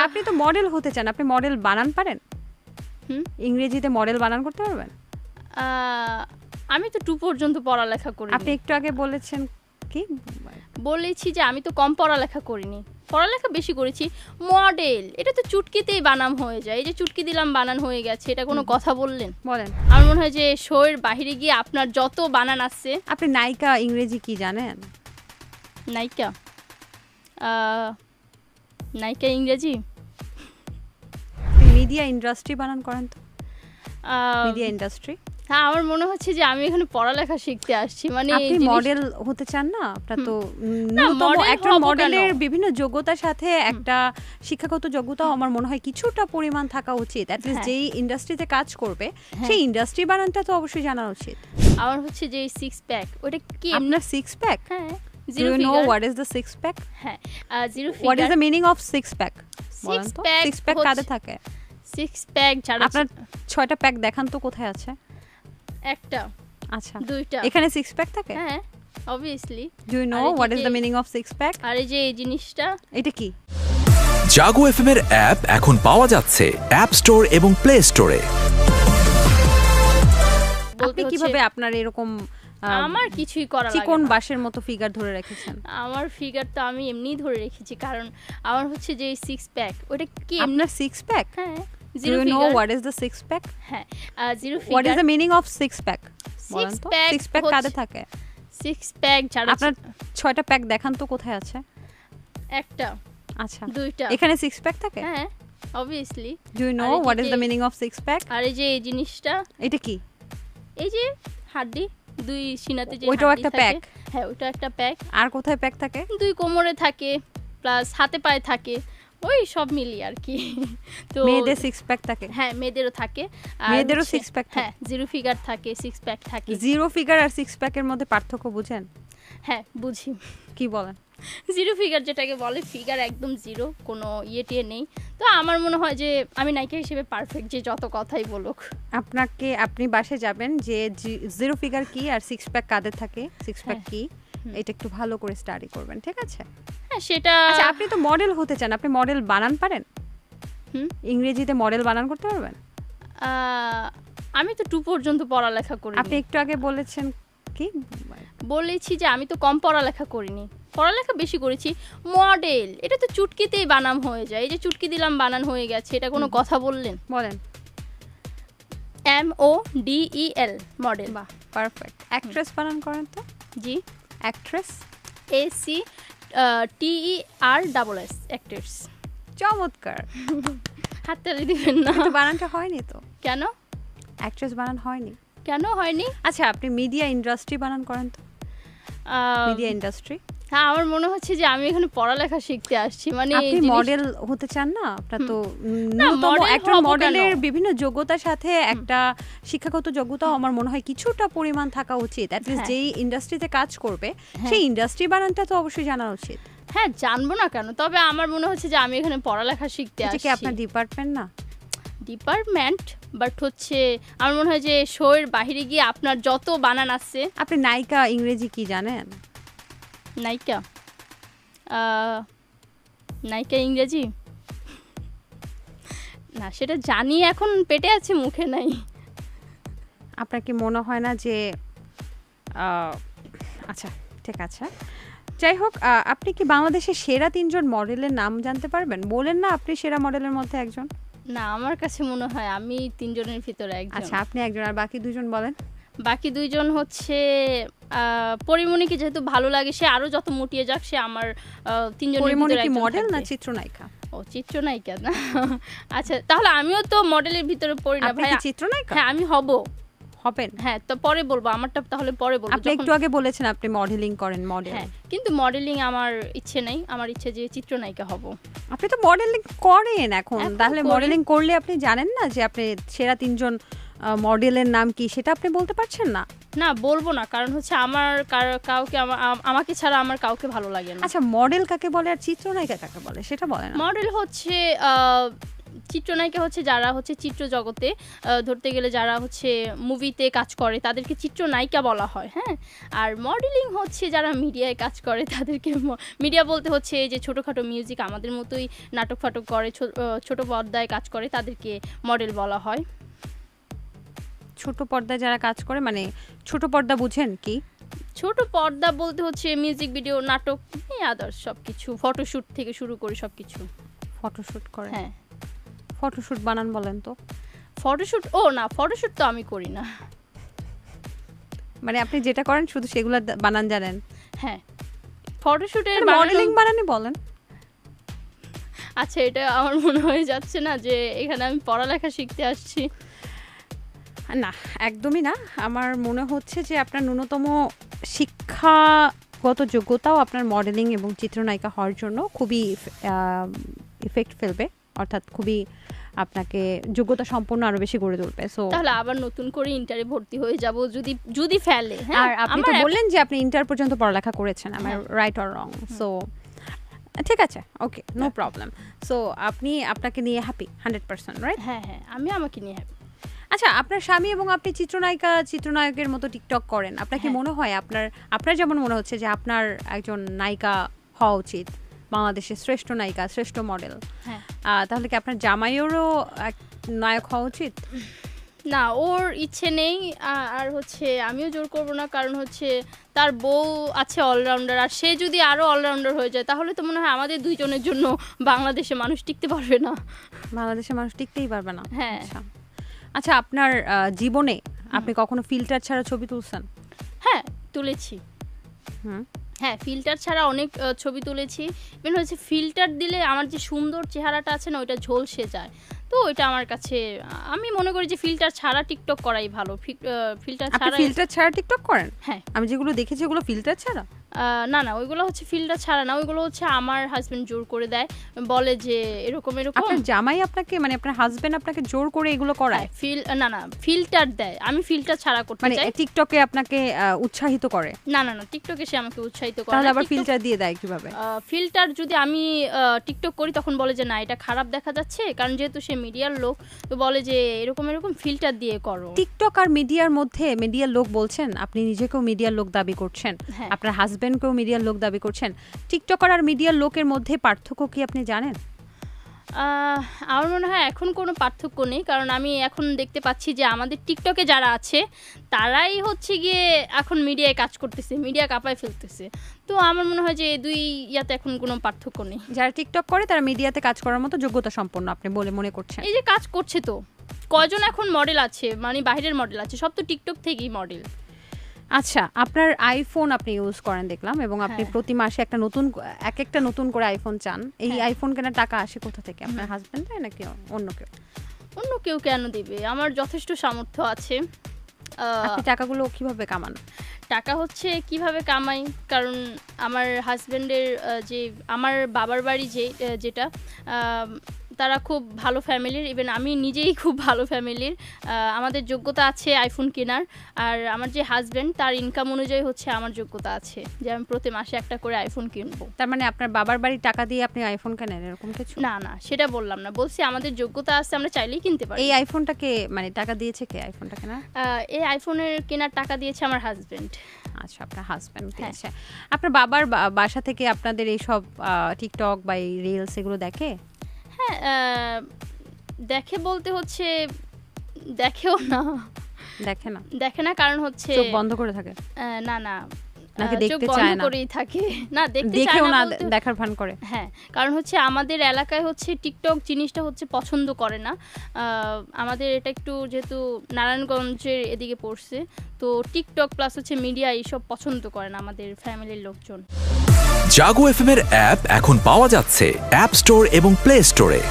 আপনি তো মডেল হতে চান, আপনি মডেল বানান পারেন? ইংরেজিতে মডেল বানান করতে পারবেন? আমি তো 2 পর্যন্ত পড়ালেখা করি। আপনি একটু আগে বলেছেন কি? বলেছি যে আমি তো কম পড়ালেখা করিনি, পড়ালেখা বেশি করেছি। মডেল এটা তো চুটকিতেই বানাম হয়ে যায়, এই যে চুটকি দিলাম বানান হয়ে গেছে, এটা কোনো কথা বললেন? বলেন। আমার মনে হয় যে শোয়ের বাহিরে গিয়ে আপনার যত বানান আছে। আপনি নায়িকা ইংরেজি কি জানেন? নায়িকা নায়িকা ইংরেজি মিডিয়া ইন্ডাস্ট্রি বানান করেন তো? Media industry. হ্যাঁ, আমার মনে হচ্ছে যে আমি এখানে পড়ালেখা শিখতে আসছি। মানে আপনি মডেল হতে চান না? আপনার তো একটা মডেলের বিভিন্ন যোগ্যতার সাথে একটা শিক্ষাগত যোগ্যতাও আমার মনে হয় কিছুটা পরিমাণ থাকা উচিত। অ্যাটলিস্ট যেই ইন্ডাস্ট্রিতে কাজ করবে সেই ইন্ডাস্ট্রি বানানটা তো অবশ্যই জানা উচিত। আমার হচ্ছে যে 6 প্যাক, ওটা কি? আপনার 6 প্যাক? হ্যাঁ। Do you know what is the 6 pack? হ্যাঁ, zero figure. What is the meaning of 6 pack? 6 pack কাদের থাকে? 6 প্যাক যারা আপনার 6টা প্যাক দেখান তো কোথায় আছে? একটা, আচ্ছা, 2টা। এখানে 6 প্যাক থাকে? হ্যাঁ, obviously. Do you know what is the meaning of 6 pack? আর এই যে এই জিনিসটা, এটা কি? জাগো এফএম এর অ্যাপ এখন পাওয়া যাচ্ছে অ্যাপ স্টোর এবং প্লে স্টোরে। আপনি কিভাবে আপনার এরকম আমার কিছুই করা লাগে না, চিকন বাঁশের মতো ফিগার ধরে রেখেছেন? আমার ফিগার তো আমি এমনিই ধরে রেখেছি, কারণ আমার হচ্ছে যে 6 প্যাক, ওটা কি? আপনার 6 pack? হ্যাঁ। Do you know what is the 6 pack? হ্যাঁ, zero figure. What is the meaning of 6 pack? 6 pack কাদের থাকে? 6 প্যাক যারা আপনার 6টা প্যাক দেখান তো কোথায় আছে? একটা, আচ্ছা, 2টা। এখানে 6 প্যাক থাকে? হ্যাঁ, obviously. Do you know what is the meaning of 6 pack? আর এই যে এই জিনিসটা, এটা কি? এই যে হাড্ডি, 2 সিনাতে যে ওইটাও হাড্ডি একটা থাকে। প্যাক? হ্যাঁ, ওইটা একটা প্যাক। আর কোথায় প্যাক থাকে? 2 কোমরে থাকে, প্লাস হাতে পায়ে থাকে, ওই সব মিলিয়ে আর কি। তো মেয়েদের 6 প্যাক থাকে? হ্যাঁ, মেয়েদেরও থাকে। আর মেয়েদেরও হচ্ছে- 6 প্যাক থাকে? হ্যাঁ, জিরো ফিগার থাকে, 6 প্যাক থাকে। জিরো ফিগার আর 6 প্যাকের মধ্যে পার্থক্য বুঝেন? হ্যাঁ, বুঝি। কি বলেন? জিরো ফিগার যেটাকে বলে, ফিগার একদম জিরো, কোনো টিয়ে নেই। তো আমার মনে হয় যে আমি নায়িকা হিসেবে পারফেক্ট, যে যত কথাই বলুক। আপনি বাসে যাবেন যে জিরো ফিগার কি আর 6 প্যাক কাদের থাকে, 6 প্যাক কি, এটা একটু ভালো করে স্টাডি করবেন, ঠিক আছে? হ্যাঁ, সেটা। আচ্ছা, আপনি তো মডেল হতে চান, আপনি মডেল বানান পারেন? ইংরেজিতে মডেল বানান করতে পারবেন? আমি তো 2 পর্যন্ত পড়ালেখা করি। আপনি একটু আগে বলেছেন কি? বলেছি যে আমি তো কম পড়ালেখা করিনি, পড়ালেখা বেশি করেছি। মডেল এটা তো চুটকিতেই বানাম হয়ে যায়, এই যে চুটকি দিলাম বানান হয়ে গেছে, এটা কোনো কথা বললেন? বলেন। MODEL, model. বাহ, পারফেক্ট। অ্যাক্ট্রেস বানান করেন তো? জি, অ্যাক্ট্রেস। ACTERSS, actors. চমৎকার। হাততালি দিবেন না? কিন্তু বানানটা হয়নি তো। কেন? অ্যাক্ট্রেস বানান হয়নি কেন হয়নি? আচ্ছা, আপনি মিডিয়া ইন্ডাস্ট্রি বানান করেন তো? Media industry. হ্যাঁ, আমার মনে হচ্ছে যে আমি এখানে পড়ালেখা শিখতে আসছি। মানে আপনি মডেল হতে চান না? আপনার তো একটা হবো মডেলের কেন? বিভিন্ন যোগ্যতার সাথে একটা শিক্ষাগত যোগ্যতাও আমার মনে হয় কিছুটা পরিমাণ থাকা উচিত। অ্যাটলিস্ট যেই ইন্ডাস্ট্রিতে কাজ করবে সেই ইন্ডাস্ট্রি বানানটা তো অবশ্যই জানা উচিত। হ্যাঁ, জানবো না কেন? তবে আমার মনে হচ্ছে যে আমি এখানে পড়ালেখা শিখতে এটা আসছি। কি আপনার ডিপার্টমেন্ট না? ডিপার্টমেন্ট, বাট হচ্ছে আমার মনে হয় যে শোয়ের বাহিরে গিয়ে আপনার যত বানান আছে। আপনি নায়িকা ইংরেজি কি জানেন? নায়িকা নায়িকা ইংরেজি না, সেটা জানি, এখন পেটে আছে, মুখে নাই। আপনার কি মনে হয় না যে আচ্ছা, ঠিক আছে, যাই হোক, আপনি কি বাংলাদেশের সেরা 3 জন মডেলের নাম জানতে পারবেন? বলেন না আপনি সেরা মডেলের মধ্যে একজন। না, আমার কাছে মনে হয় আমি 3 জনের ভিতরে একজন। আচ্ছা, আপনি একজন, আর বাকি 2 জন বলেন। বাকি 2 জন হচ্ছে পরিমণিকে যেহেতু ভালো লাগে, সে আরো যত মুটিয়ে যাক, সে আমার 3 জনের পরিমণি ভিতরে কি একজন মডেল না থাকবে। চিত্রনায়িকা? ও, চিত্রনায়িকা না? আচ্ছা, তাহলে আমিও তো মডেলের ভিতরে পড়ি না আপনি ভাই। কি চিত্রনায়িকা? হ্যাঁ, আমি হবেন। হ্যাঁ, তো পরে বলবো, আমারটা তাহলে পরে বলবো। আপনি একটু আগে বলেছেন আপনি মডেলিং করেন, মডেল। হ্যাঁ, কিন্তু মডেলিং আমার ইচ্ছে নেই, আমার ইচ্ছে যে চিত্রনায়িকা হব। আপনি তো মডেলিং করেন এখন, তাহলে করি। মডেলিং করলে আপনি জানেন না যে আপনি সেরা 3 জন মডেলের নাম কি, সেটা আপনি বলতে পারছেন না? না, বলবো না, কারণ হচ্ছে আমার কাউকে আমাকে ছাড়া আমার কাউকে ভালো লাগে না। আচ্ছা, মডেল কাকে বলে আর চিত্রনায়িকা কাকে বলে সেটা বলেন। মডেল হচ্ছে চিত্রনায়িকা হচ্ছে যারা হচ্ছে চিত্র জগতে ধরতে গেলে যারা হচ্ছে মুভিতে কাজ করে তাদেরকে চিত্রনায়িকা বলা হয়, হ্যাঁ। আর মডেলিং হচ্ছে যারা মিডিয়ায় কাজ করে তাদেরকে, মিডিয়া বলতে হচ্ছে এই যে ছোটোখাটো মিউজিক আমাদের মতোই নাটক ফাটক করে ছোট পর্দায় কাজ করে তাদেরকে মডেল বলা হয়। ছোট পর্দায় যারা কাজ করে মানে ছোট পর্দা বুঝেন কি? ছোট পর্দা বলতে হচ্ছে মিউজিক ভিডিও, নাটক, আদার্স সব কিছু, ফটোশ্যুট থেকে শুরু করে সব কিছু। ফটোশ্যুট করে? হ্যাঁ। ফটোশ্যুট বানান বলেন তো। ফটোশ্যুট না, ফটোশ্যুট তো আমি করি না। মানে আপনি যেটা করেন শুধু সেগুলো বানান জানেন? হ্যাঁ, ফটোশ্যুটের মডেলিং বানানি বলেন। আচ্ছা, এটা আমার মনে হয়ে যাচ্ছে না যে এখানে আমি পড়ালেখা শিখতে আসছি। না, একদমই না। আমার মনে হচ্ছে যে আপনার ন্যূনতম শিক্ষাগত যোগ্যতাও আপনার মডেলিং এবং চিত্রনায়িকা হওয়ার জন্য খুবই ইফেক্ট ফেলবে, অর্থাৎ খুবই আপনাকে যোগ্যতা সম্পন্ন আরো বেশি গড়ে তুলবে। সো তাহলে আবার নতুন করে ইন্টারে ভর্তি হয়ে যাব যদি ফেলে। হ্যাঁ, আর আপনি তো বললেন যে আপনি ইন্টার পর্যন্ত পড়ালেখা করেছেন, আমার রাইট অর রং? সো ঠিক আছে, ওকে, নো প্রবলেম। সো আপনি আপনাকে নিয়ে হ্যাপি 100%, রাইট? হ্যাঁ, আমি আমাকে নিয়ে হ্যাপি। আচ্ছা, আপনার স্বামী এবং আপনি চিত্রনায়কের মতো টিকটক করেন, আপনার কি মনে হয় আপনার যেমন মনে হচ্ছে যে আপনার একজন নায়িকা হওয়া উচিত, বাংলাদেশের শ্রেষ্ঠ নায়িকা, শ্রেষ্ঠ মডেল, তাহলে কি আপনার জামাইয়েরও এক নায়ক হওয়া উচিত? না, ওর ইচ্ছে নেই। আর হচ্ছে আমিও জোর করব না, কারণ হচ্ছে তার বউ আছে অলরাউন্ডার, আর সে যদি আরো অলরাউন্ডার হয়ে যায় তাহলে তো মনে হয় আমাদের দুইজনের জন্য বাংলাদেশে মানুষ টিকতে পারবে না। বাংলাদেশের মানুষ টিকতেই পারবে না? হ্যাঁ। আচ্ছা, আপনার জীবনে আপনি কখনো ফিল্টার ছাড়া ছবি তুলছেন? হ্যাঁ, তুলেছি। হ্যাঁ, ফিল্টার ছাড়া অনেক ছবি তুলেছি। ইভেন হচ্ছে ফিল্টার দিলে আমার যে সুন্দর চেহারাটা আছে না, ওইটা ঝলসে যায়। তো ওইটা আমার কাছে, আমি মনে করি যে ফিল্টার ছাড়া টিকটক করাই ভালো। ফিল্টার ছাড়া টিকটক করেন? হ্যাঁ। আমি যেগুলো দেখেছি ওগুলো ফিল্টার ছাড়া? না, ওইগুলো হচ্ছে ফিল্টার ছাড়া না, ওইগুলো হচ্ছে আমার হাজবেন্ড জোর করে দেয়, বলে যে এরকম। আপনার জামাই আপনাকে, মানে আপনার হাজবেন্ড আপনাকে জোর করে এগুলো করায়? না, ফিল্টার দেয়, আমি ফিল্টার ছাড়া করতে চাই। মানে টিকটকে আপনাকে উৎসাহিত করে? না, টিকটকে সে আমাকে উৎসাহিত করে। তাহলে আবার ফিল্টার দিয়ে দেয় কিভাবে? ফিল্টার যদি আমি টিকটক করি তখন বলে যে না, এটা খারাপ দেখা যাচ্ছে, কারণ যেহেতু সে মিডিয়ার লোক, তো বলে যে এরকম ফিল্টার দিয়ে করো। টিকটক আর মিডিয়ার মধ্যে, মিডিয়ার লোক বলছেন, আপনি নিজেকেও মিডিয়ার লোক দাবি করছেন, আপনার হাজবেন্ডকেও মিডিয়ার লোক দাবি করছেন, টিকটকার আর মিডিয়ার লোকের মধ্যে পার্থক্য কি আপনি জানেন? আমার মনে হয় এখন কোনো পার্থক্য নেই, কারণ আমি এখন দেখতে পাচ্ছি যে আমাদের টিকটকে যারা আছে তারাই হচ্ছে গিয়ে এখন মিডিয়ায় কাজ করতেছে, মিডিয়া কাঁপায় ফেলতেছে। তো আমার মনে হয় যে দুই ইয়াতে এখন কোনো পার্থক্য নেই। যারা টিকটক করে তারা মিডিয়াতে কাজ করার মতো যোগ্যতা সম্পন্ন আপনি বলে মনে করছেন? এই যে কাজ করছে, তো কয়জন এখন মডেল আছে, মানে বাইরের মডেল আছে, সব তো টিকটক থেকেই মডেল। আচ্ছা, আপনার আইফোন আপনি ইউজ করেন দেখলাম, এবং আপনি প্রতি মাসে একটা নতুন করে আইফোন চান। এই আইফোন কেনার টাকা আসে কোথা থেকে? আপনার হাজবেন্ড দেয় নাকি অন্য কেউ? কেন দিবে? আমার যথেষ্ট সামর্থ্য আছে। আপনি টাকাগুলো কিভাবে কামান? টাকা হচ্ছে কিভাবে কামাই, কারণ আমার হাজবেন্ডের যে আমার বাবার বাড়ি যেটা তারা খুব ভালো ফ্যামিলির, ইভেন আমি নিজেই খুব ভালো ফ্যামিলির। আমাদের যোগ্যতা আছে আইফোন কেনার, আর আমার যে হাজবেন্ড তার ইনকাম অনুযায়ী হচ্ছে আমার যোগ্যতা আছে যে আমি প্রতি মাসে একটা করে আইফোন কিনবো। তার মানে আপনার বাবার বাড়ির টাকা দিয়ে আপনি আইফোন কেনেন এরকম কিছু? না, সেটা বললাম না, বলছি আমাদের যোগ্যতা আছে, আমরা চাইলেই কিনতে পারি। এই আইফোনটাকে মানে টাকা দিয়েছে কে আইফোনটা কেনার? এই আইফোনের কেনার টাকা দিয়েছে আমার হাজবেন্ড। আচ্ছা, আপনার হাজবেন্ড দিয়েছে। আপনার বাবার বাসা থেকে আপনাদের এই সব টিকটক বা এই রিলস এগুলো দেখে? হ্যাঁ, দেখে বলতে হচ্ছে দেখে না, কারণ হচ্ছে চোখ বন্ধ করে থাকে। না, নাকি দেখতে চায় না? করেই থাকে। না, দেখেও না, দেখার ভান করে। হ্যাঁ, কারণ হচ্ছে আমাদের এলাকায় হচ্ছে টিকটক জিনিসটা হচ্ছে পছন্দ করে না। আমাদের এটা একটু যেহেতু নারায়ণগঞ্জের এদিকে পড়ছে, তো টিকটক প্লাস হচ্ছে মিডিয়া এইসব পছন্দ করে না আমাদের ফ্যামিলির লোকজন। জাগো এফএম এর অ্যাপ এখন পাওয়া যাচ্ছে অ্যাপ স্টোর এবং প্লে স্টোরে।